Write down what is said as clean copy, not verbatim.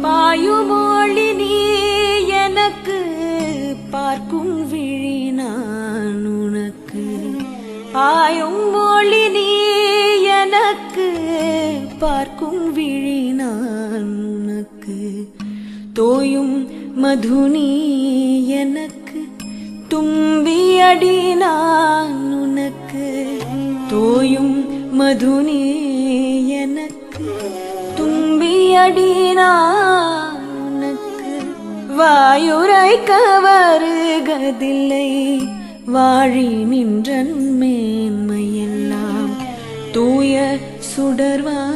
பாயுமொழி நீ எனக்கு பார்க்கும் விழி நான் உனக்கு பாயும் மொழி நீ எனக்கு பார்க்கும் விழி நான் உனக்கு தோயும் மது நீ எனக்கு தும்பியடி நான் உனக்கு தோயும் மது நீ எனக்கு தும்பியடி நான் உனக்கு வாயுரைக்க வருகதில்லை வாழி நின்றன் மேன்மையெல்லாம் தூய சுடர்வா